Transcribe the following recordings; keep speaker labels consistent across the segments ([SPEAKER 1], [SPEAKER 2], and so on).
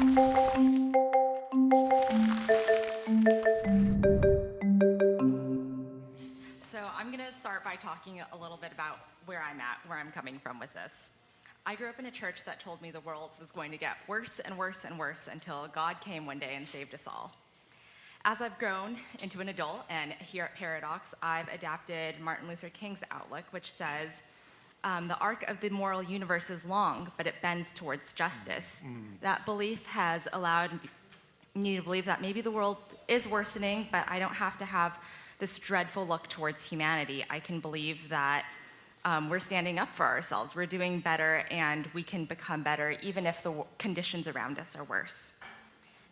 [SPEAKER 1] So I'm going to start by talking a little bit about where I'm at, where I'm coming from with this. I grew up in a church that told me the world was going to get worse and worse and worse until God came one day and saved us all. As I've grown into an adult, and here at Paradox, I've adapted Martin Luther King's outlook, which says, the arc of the moral universe is long, but it bends towards justice. That belief has allowed me to believe that maybe the world is worsening, but I don't have to have this dreadful look towards humanity. I can believe that we're standing up for ourselves, we're doing better, and we can become better even if the conditions around us are worse.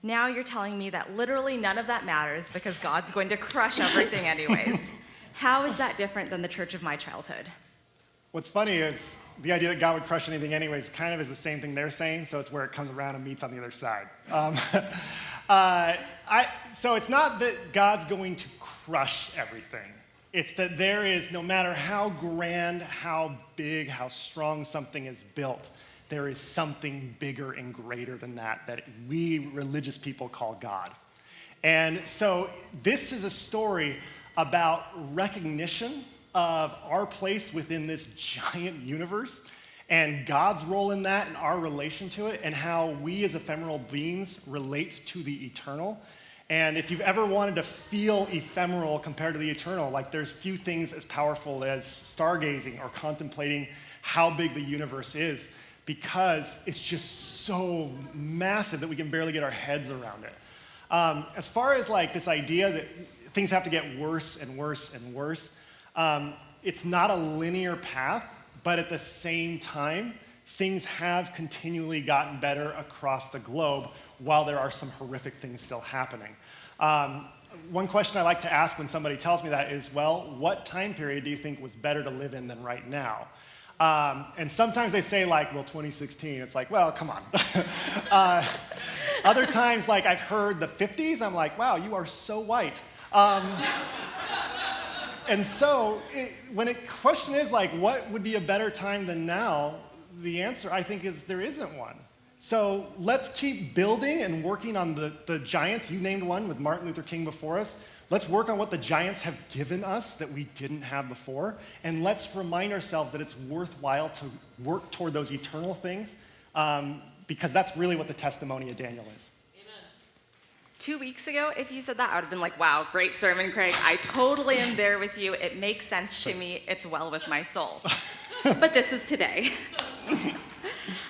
[SPEAKER 1] Now you're telling me that literally none of that matters because God's going to crush everything anyways. How is that different than the church of my childhood?
[SPEAKER 2] What's funny is the idea that God would crush anything anyways kind of is the same thing they're saying, so it's where it comes around and meets on the other side. So it's not that God's going to crush everything. It's that there is, no matter how grand, how big, how strong something is built, there is something bigger and greater than that we religious people call God. And so this is a story about recognition of our place within this giant universe and God's role in that and our relation to it and how we as ephemeral beings relate to the eternal. And if you've ever wanted to feel ephemeral compared to the eternal, like there's few things as powerful as stargazing or contemplating how big the universe is, because it's just so massive that we can barely get our heads around it. As far as like this idea that things have to get worse and worse and worse, it's not a linear path, but at the same time, things have continually gotten better across the globe while there are some horrific things still happening. One question I like to ask when somebody tells me that is, well, what time period do you think was better to live in than right now? And sometimes they say like, well, 2016. It's like, well, come on. Other times, like I've heard the 50s, I'm like, wow, you are so white. And so when the question is like, what would be a better time than now? The answer, I think, is there isn't one. So let's keep building and working on the giants. You named one with Martin Luther King before us. Let's work on what the giants have given us that we didn't have before. And let's remind ourselves that it's worthwhile to work toward those eternal things because that's really what the testimony of Daniel is.
[SPEAKER 1] 2 weeks ago, if you said that, I would have been like, wow, great sermon, Craig. I totally am there with you. It makes sense to me. It's well with my soul. But this is today.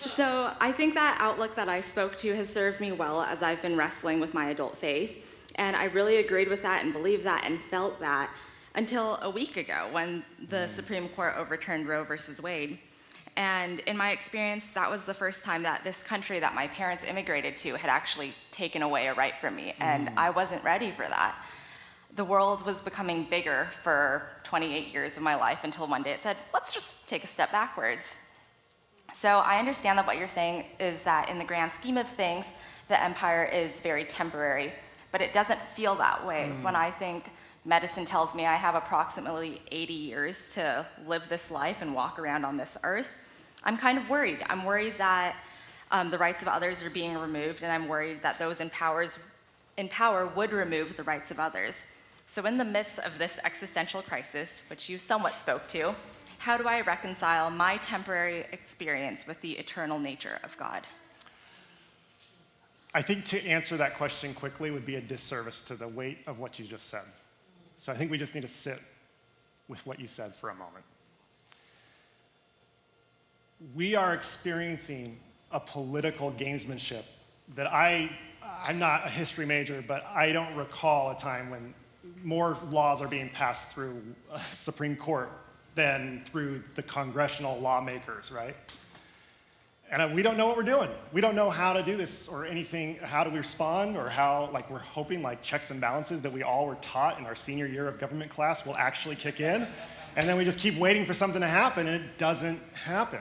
[SPEAKER 1] So I think that outlook that I spoke to has served me well as I've been wrestling with my adult faith. And I really agreed with that and believed that and felt that until a week ago when the Supreme Court overturned Roe versus Wade. And in my experience, that was the first time that this country that my parents immigrated to had actually taken away a right from me, and I wasn't ready for that. The world was becoming bigger for 28 years of my life until one day it said, let's just take a step backwards. So I understand that what you're saying is that in the grand scheme of things, the empire is very temporary, but it doesn't feel that way. When I think medicine tells me I have approximately 80 years to live this life and walk around on this earth, I'm kind of worried. I'm worried that the rights of others are being removed, and I'm worried that those in power would remove the rights of others. So in the midst of this existential crisis, which you somewhat spoke to, how do I reconcile my temporary experience with the eternal nature of God?
[SPEAKER 2] I think to answer that question quickly would be a disservice to the weight of what you just said. So I think we just need to sit with what you said for a moment. We are experiencing a political gamesmanship that I'm not a history major, but I don't recall a time when more laws are being passed through a Supreme Court than through the congressional lawmakers, right? And we don't know what we're doing. We don't know how to do this or anything, how do we respond, or how, like, we're hoping like checks and balances that we all were taught in our senior year of government class will actually kick in. And then we just keep waiting for something to happen, and it doesn't happen.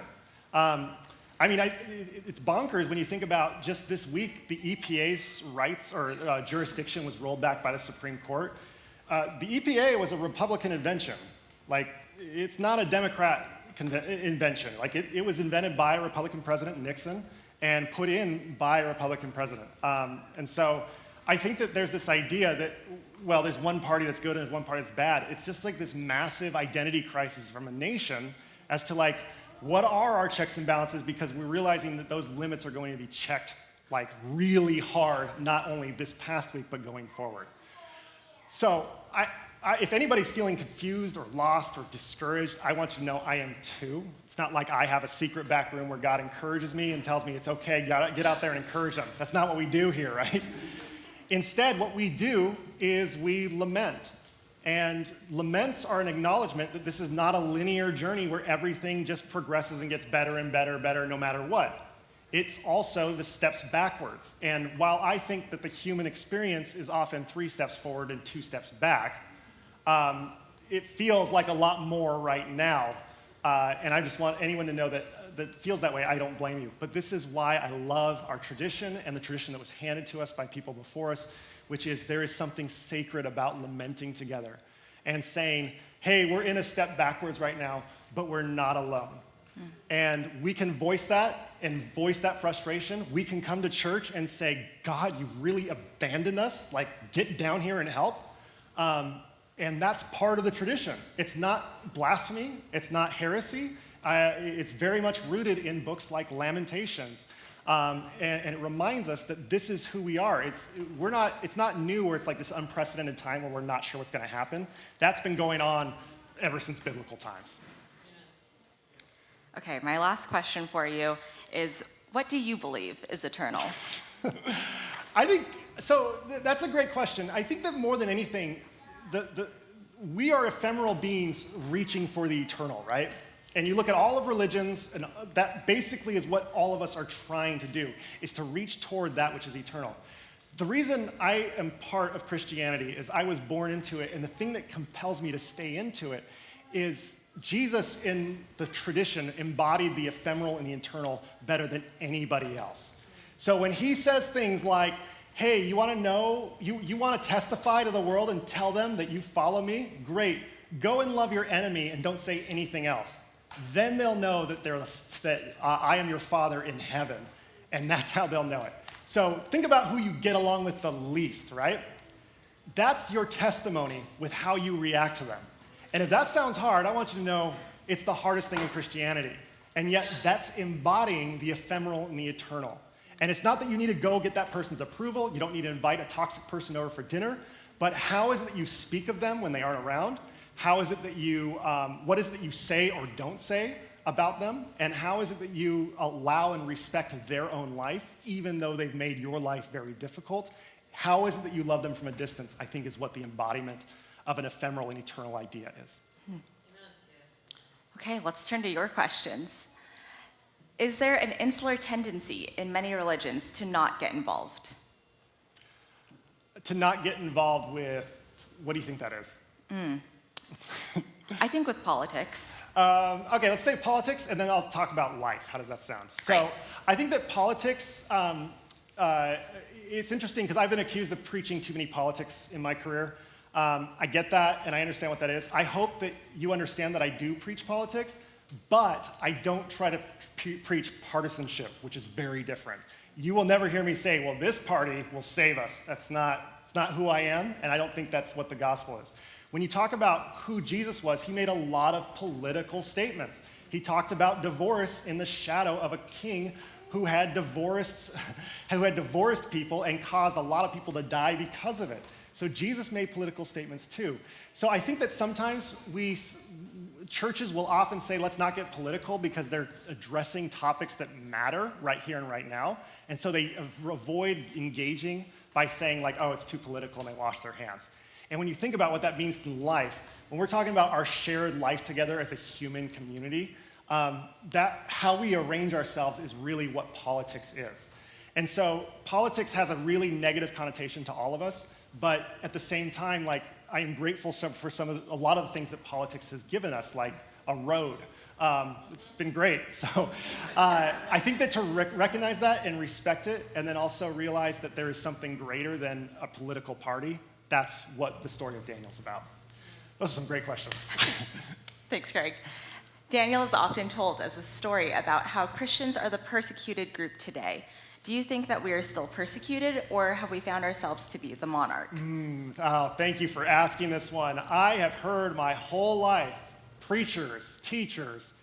[SPEAKER 2] It's bonkers when you think about just this week, the EPA's rights or jurisdiction was rolled back by the Supreme Court. The EPA was a Republican invention. Like, it's not a Democrat invention. Like, it was invented by a Republican President, Nixon, and put in by a Republican president. And so I think that there's this idea that, well, there's one party that's good and there's one party that's bad. It's just like this massive identity crisis from a nation as to like, what are our checks and balances? Because we're realizing that those limits are going to be checked like really hard, not only this past week, but going forward. So if anybody's feeling confused or lost or discouraged, I want you to know I am too. It's not like I have a secret back room where God encourages me and tells me it's okay, get out there and encourage them. That's not what we do here, right? Instead, what we do is we lament. And laments are an acknowledgement that this is not a linear journey where everything just progresses and gets better and better no matter what. It's also the steps backwards. And while I think that the human experience is often 3 steps forward and 2 steps back, it feels like a lot more right now. And I just want anyone to know that feels that way. I don't blame you. But this is why I love our tradition and the tradition that was handed to us by people before us, which is there is something sacred about lamenting together and saying, hey, we're in a step backwards right now, but we're not alone. And we can voice that and voice that frustration. We can come to church and say, God, you've really abandoned us. Like, get down here and help. And that's part of the tradition. It's not blasphemy. It's not heresy. It's very much rooted in books like Lamentations. And it reminds us that this is who we are. It's not new where it's like this unprecedented time where we're not sure what's going to happen. That's been going on ever since biblical times.
[SPEAKER 1] Okay, my last question for you is, what do you believe is eternal?
[SPEAKER 2] I think, so that's a great question. I think that more than anything, we are ephemeral beings reaching for the eternal, right? And you look at all of religions, and that basically is what all of us are trying to do, is to reach toward that which is eternal. The reason I am part of Christianity is I was born into it, and the thing that compels me to stay into it is Jesus in the tradition embodied the ephemeral and the eternal better than anybody else. So when he says things like, hey, you want to know, you want to testify to the world and tell them that you follow me? Great. Go and love your enemy and don't say anything else. Then they'll know that I am your Father in heaven. And that's how they'll know it. So think about who you get along with the least, right? That's your testimony with how you react to them. And if that sounds hard, I want you to know it's the hardest thing in Christianity. And yet that's embodying the ephemeral and the eternal. And it's not that you need to go get that person's approval. You don't need to invite a toxic person over for dinner. But how is it that you speak of them when they aren't around? How is it that what is it that you say or don't say about them? And how is it that you allow and respect their own life, even though they've made your life very difficult? How is it that you love them from a distance, I think is what the embodiment of an ephemeral and eternal idea is.
[SPEAKER 1] Okay, let's turn to your questions. Is there an insular tendency in many religions to not get involved?
[SPEAKER 2] To not get involved with, what do you think that is?
[SPEAKER 1] I think with politics.
[SPEAKER 2] Okay, let's say politics, and then I'll talk about life. How does that sound?
[SPEAKER 1] Great.
[SPEAKER 2] So I think that politics, it's interesting because I've been accused of preaching too many politics in my career. I get that, and I understand what that is. I hope that you understand that I do preach politics, but I don't try to preach partisanship, which is very different. You will never hear me say, well, this party will save us. It's not who I am, and I don't think that's what the gospel is. When you talk about who Jesus was, he made a lot of political statements. He talked about divorce in the shadow of a king who had divorced people and caused a lot of people to die because of it. So Jesus made political statements too. So I think that sometimes churches will often say, let's not get political because they're addressing topics that matter right here and right now. And so they avoid engaging by saying like, oh, it's too political, and they wash their hands. And when you think about what that means in life, when we're talking about our shared life together as a human community, that how we arrange ourselves is really what politics is. And so politics has a really negative connotation to all of us, but at the same time, like, I am grateful for a lot of the things that politics has given us, like a road. It's been great. So I think that to recognize that and respect it, and then also realize that there is something greater than a political party, that's what the story of Daniel's about. Those are some great questions.
[SPEAKER 1] Thanks, Greg. Daniel is often told as a story about how Christians are the persecuted group today. Do you think that we are still persecuted, or have we found ourselves to be the monarch?
[SPEAKER 2] Oh, thank you for asking this one. I have heard my whole life preachers, teachers,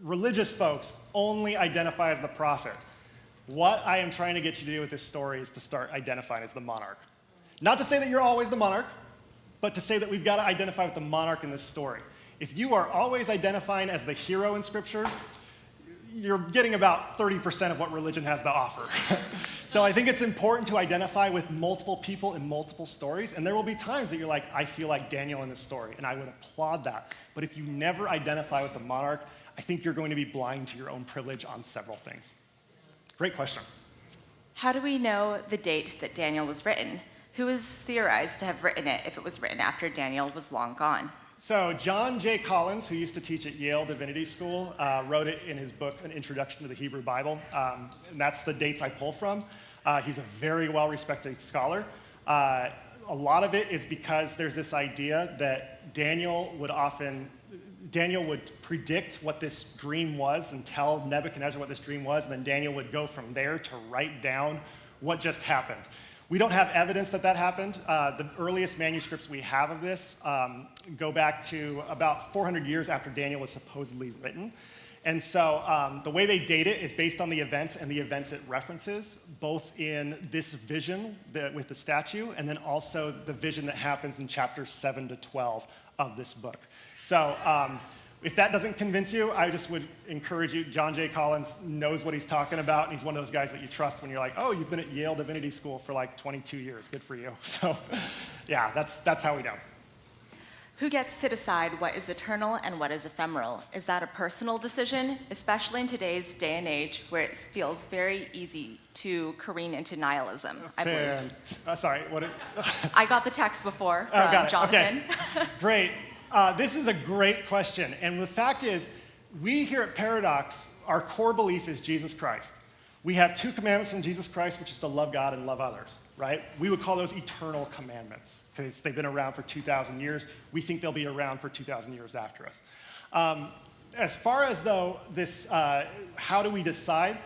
[SPEAKER 2] religious folks only identify as the prophet. What I am trying to get you to do with this story is to start identifying as the monarch. Not to say that you're always the monarch, but to say that we've got to identify with the monarch in this story. If you are always identifying as the hero in Scripture, you're getting about 30% of what religion has to offer. So I think it's important to identify with multiple people in multiple stories, and there will be times that you're like, I feel like Daniel in this story, and I would applaud that. But if you never identify with the monarch, I think you're going to be blind to your own privilege on several things. Great question.
[SPEAKER 1] How do we know the date that Daniel was written? Who is theorized to have written it if it was written after Daniel was long gone?
[SPEAKER 2] So John J. Collins, who used to teach at Yale Divinity School, wrote it in his book, An Introduction to the Hebrew Bible, and that's the dates I pull from. He's a very well-respected scholar. A lot of it is because there's this idea that Daniel would predict what this dream was and tell Nebuchadnezzar what this dream was, and then Daniel would go from there to write down what just happened. We don't have evidence that that happened. The earliest manuscripts we have of this go back to about 400 years after Daniel was supposedly written. And so the way they date it is based on the events and the events it references, both in this vision with the statue and then also the vision that happens in chapters 7 to 12 of this book. So if that doesn't convince you, I just would encourage you. John J. Collins knows what he's talking about, and he's one of those guys that you trust when you're like, oh, you've been at Yale Divinity School for like 22 years. Good for you. So yeah, that's how we know.
[SPEAKER 1] Who gets to decide what is eternal and what is ephemeral? Is that a personal decision, especially in today's day and age where it feels very easy to careen into nihilism, I believe?
[SPEAKER 2] Sorry, what?
[SPEAKER 1] I got the text before from
[SPEAKER 2] got it.
[SPEAKER 1] Jonathan.
[SPEAKER 2] Okay. Great. This is a great question. And the fact is, we here at Paradox, our core belief is Jesus Christ. We have 2 commandments from Jesus Christ, which is to love God and love others, right? We would call those eternal commandments because they've been around for 2,000 years. We think they'll be around for 2,000 years after us. As far as, though, this, how do we decide?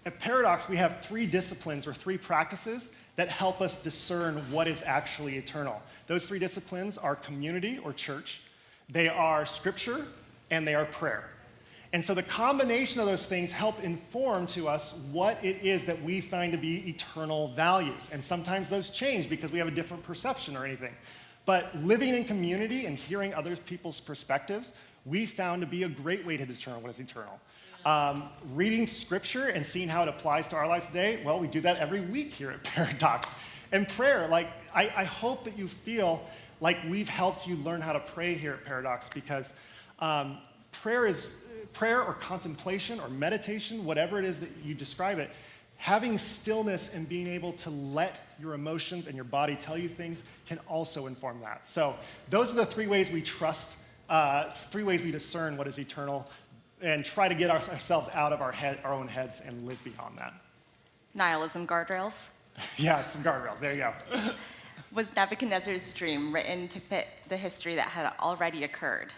[SPEAKER 2] At Paradox, we have 3 disciplines or 3 practices that help us discern what is actually eternal. Those 3 disciplines are community or church, they are scripture, and they are prayer. And so the combination of those things help inform to us what it is that we find to be eternal values. And sometimes those change because we have a different perception or anything. But living in community and hearing other people's perspectives, we found to be a great way to determine what is eternal. Reading scripture and seeing how it applies to our lives today, well, we do that every week here at Paradox. And prayer, I hope that you feel like we've helped you learn how to pray here at Paradox, because prayer or contemplation or meditation, whatever it is that you describe it, having stillness and being able to let your emotions and your body tell you things can also inform that. So those are the 3 ways we trust, 3 ways we discern what is eternal, and try to get ourselves out of our own heads and live beyond that.
[SPEAKER 1] Nihilism guardrails.
[SPEAKER 2] Yeah, some guardrails. There you go.
[SPEAKER 1] Was Nebuchadnezzar's dream written to fit the history that had already occurred?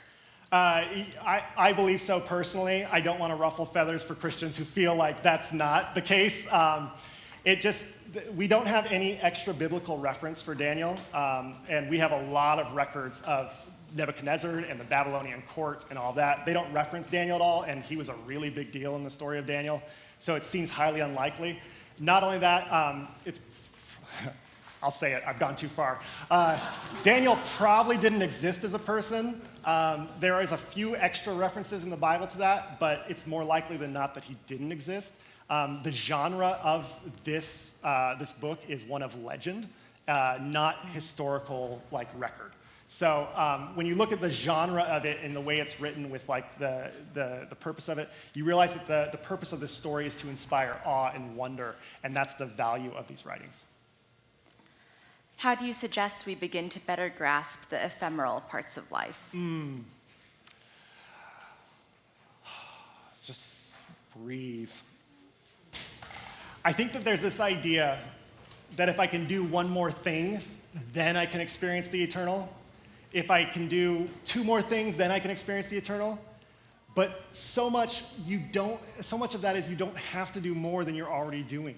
[SPEAKER 2] I believe so personally. I don't want to ruffle feathers for Christians who feel like that's not the case. We don't have any extra biblical reference for Daniel, and we have a lot of records of Nebuchadnezzar and the Babylonian court and all that. They don't reference Daniel at all, and he was a really big deal in the story of Daniel, so it seems highly unlikely. Not only that, I'll say it, I've gone too far. Daniel probably didn't exist as a person. There is a few extra references in the Bible to that, but it's more likely than not that he didn't exist. The genre of this book is one of legend, not historical record. So when you look at the genre of it and the way it's written with the purpose of it, you realize that the purpose of this story is to inspire awe and wonder, and that's the value of these writings.
[SPEAKER 1] How do you suggest we begin to better grasp the ephemeral parts of life?
[SPEAKER 2] Just breathe. I think that there's this idea that if I can do one more thing, then I can experience the eternal. If I can do 2 more things, then I can experience the eternal. But so much of that is you don't have to do more than you're already doing.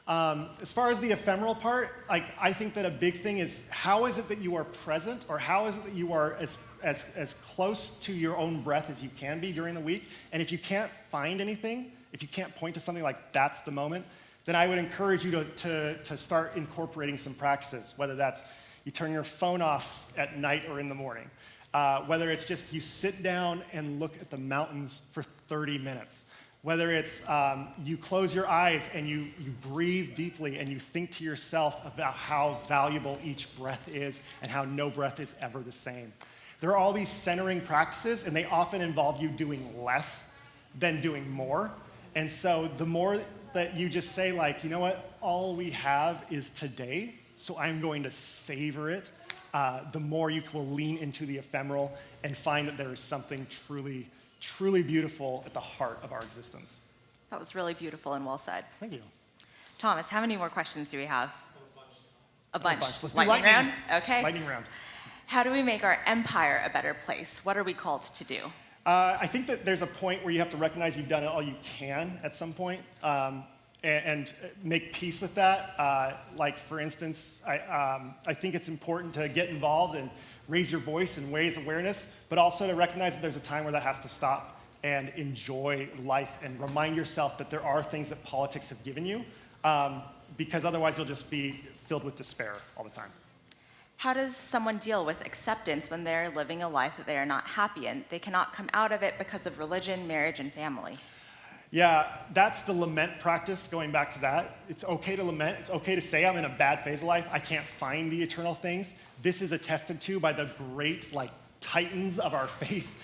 [SPEAKER 2] As far as the ephemeral part, I think that a big thing is how is it that you are present, or how is it that you are as close to your own breath as you can be during the week? And if you can't find anything, if you can't point to something like that's the moment, then I would encourage you to start incorporating some practices, whether that's you turn your phone off at night or in the morning, whether it's just you sit down and look at the mountains for 30 minutes, whether it's you close your eyes and you breathe deeply and you think to yourself about how valuable each breath is and how no breath is ever the same. There are all these centering practices, and they often involve you doing less than doing more. And so the more that you just say, like, you know what, all we have is today, so I'm going to savor it, the more you will lean into the ephemeral and find that there is something truly, truly beautiful at the heart of our existence.
[SPEAKER 1] That was really beautiful and well said.
[SPEAKER 2] Thank you.
[SPEAKER 1] Thomas, how many more questions do we have? A bunch.
[SPEAKER 2] Let's do
[SPEAKER 1] lightning round? Okay.
[SPEAKER 2] Lightning round.
[SPEAKER 1] How do we make our empire a better place? What are we called to do?
[SPEAKER 2] I think that there's a point where you have to recognize you've done all you can at some point, and make peace with that. Like, for instance, I think it's important to get involved and raise your voice and raise awareness, but also to recognize that there's a time where that has to stop and enjoy life and remind yourself that there are things that politics have given you, because otherwise you'll just be filled with despair all the time.
[SPEAKER 1] How does someone deal with acceptance when they're living a life that they are not happy in? They cannot come out of it because of religion, marriage, and family.
[SPEAKER 2] Yeah, that's the lament practice, going back to that. It's okay to lament. It's okay to say, I'm in a bad phase of life. I can't find the eternal things. This is attested to by the great, titans of our faith.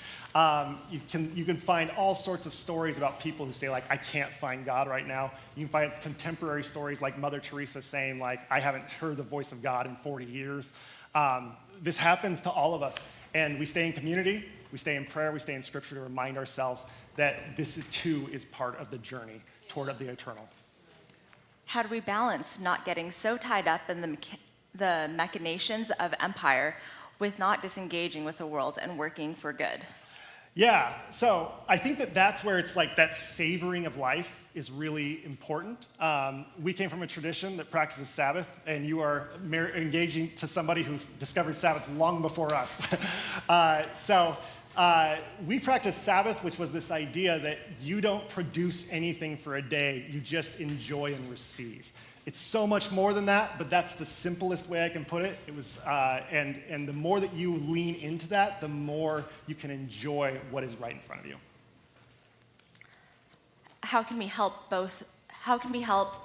[SPEAKER 2] You can find all sorts of stories about people who say, I can't find God right now. You can find contemporary stories like Mother Teresa saying, I haven't heard the voice of God in 40 years. This happens to all of us. And we stay in community, we stay in prayer, we stay in scripture to remind ourselves that this too is part of the journey toward the eternal.
[SPEAKER 1] How do we balance not getting so tied up in the machinations of empire with not disengaging with the world and working for good?
[SPEAKER 2] Yeah, so I think that's where it's that savoring of life is really important. We came from a tradition that practices Sabbath, and you are engaging to somebody who discovered Sabbath long before us. We practice Sabbath, which was this idea that you don't produce anything for a day, you just enjoy and receive. It's so much more than that, but that's the simplest way I can put it. It was, and the more that you lean into that, the more you can enjoy what is right in front of you.
[SPEAKER 1] How can we help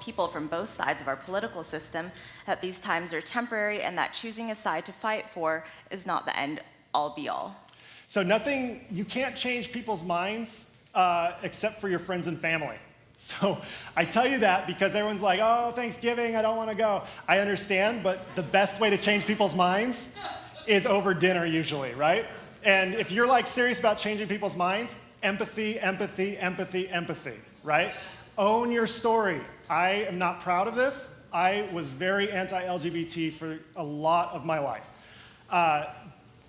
[SPEAKER 1] people from both sides of our political system that these times are temporary and that choosing a side to fight for is not the end all be all?
[SPEAKER 2] So you can't change people's minds except for your friends and family. So I tell you that because everyone's like, oh, Thanksgiving, I don't want to go. I understand, but the best way to change people's minds is over dinner usually, right? And if you're serious about changing people's minds, empathy, empathy, empathy, empathy, right? Own your story. I am not proud of this. I was very anti-LGBT for a lot of my life.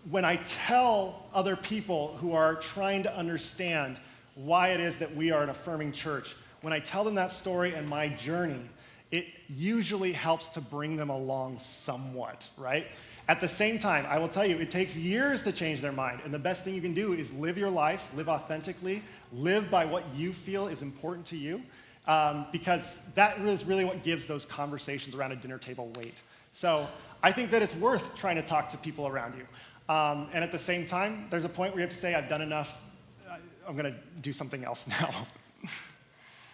[SPEAKER 2] When I tell other people who are trying to understand why it is that we are an affirming church, when I tell them that story and my journey, it usually helps to bring them along somewhat, right? At the same time, I will tell you, it takes years to change their mind, and the best thing you can do is live your life, live authentically, live by what you feel is important to you, because that is really what gives those conversations around a dinner table weight. So I think that it's worth trying to talk to people around you. And at the same time, there's a point where you have to say, I've done enough, I'm going to do something else now.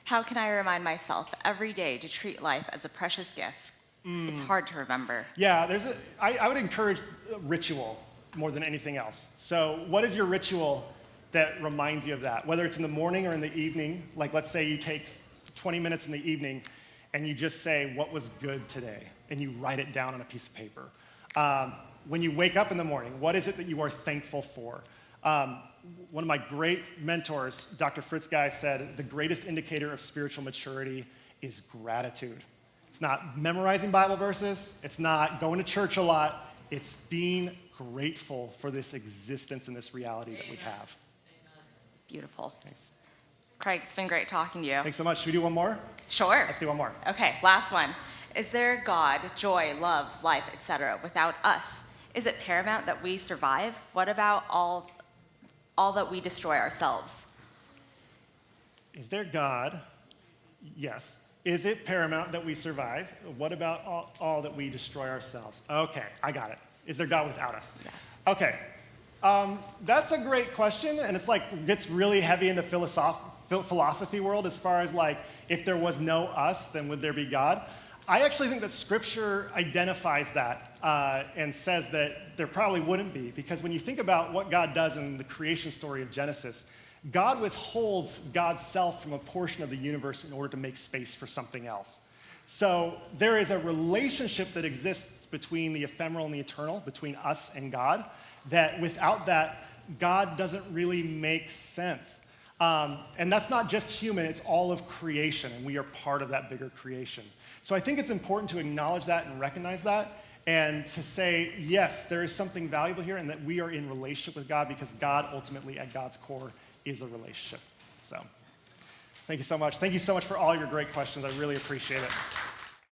[SPEAKER 1] How can I remind myself every day to treat life as a precious gift? It's hard to remember.
[SPEAKER 2] Yeah, I would encourage ritual more than anything else. So what is your ritual that reminds you of that? Whether it's in the morning or in the evening, let's say you take 20 minutes in the evening and you just say, what was good today? And you write it down on a piece of paper. When you wake up in the morning, what is it that you are thankful for? One of my great mentors, Dr. Fritz Guy, said, the greatest indicator of spiritual maturity is gratitude. It's not memorizing Bible verses. It's not going to church a lot. It's being grateful for this existence and this reality that we have.
[SPEAKER 1] Beautiful.
[SPEAKER 2] Thanks.
[SPEAKER 1] Craig, it's been great talking to you.
[SPEAKER 2] Thanks so much. Should we do one more?
[SPEAKER 1] Sure.
[SPEAKER 2] Let's do one more.
[SPEAKER 1] Okay, last one. Is there God, joy, love, life, etc. without us? Is it paramount that we survive? What about all that we destroy ourselves?
[SPEAKER 2] Is there God? Yes. Is it paramount that we survive? What about all that we destroy ourselves? Okay, I got it. Is there God without us?
[SPEAKER 1] Yes.
[SPEAKER 2] Okay. That's a great question, and it's like gets really heavy in the philosophy world as far as like, if there was no us, then would there be God? I actually think that Scripture identifies that and says that there probably wouldn't be, because when you think about what God does in the creation story of Genesis, God withholds God's self from a portion of the universe in order to make space for something else. So there is a relationship that exists between the ephemeral and the eternal, between us and God, that without that, God doesn't really make sense. And that's not just human, it's all of creation, and we are part of that bigger creation. So I think it's important to acknowledge that and recognize that, and to say, yes, there is something valuable here, and that we are in relationship with God, because God ultimately, at God's core, is a relationship. So thank you so much. Thank you so much for all your great questions. I really appreciate it.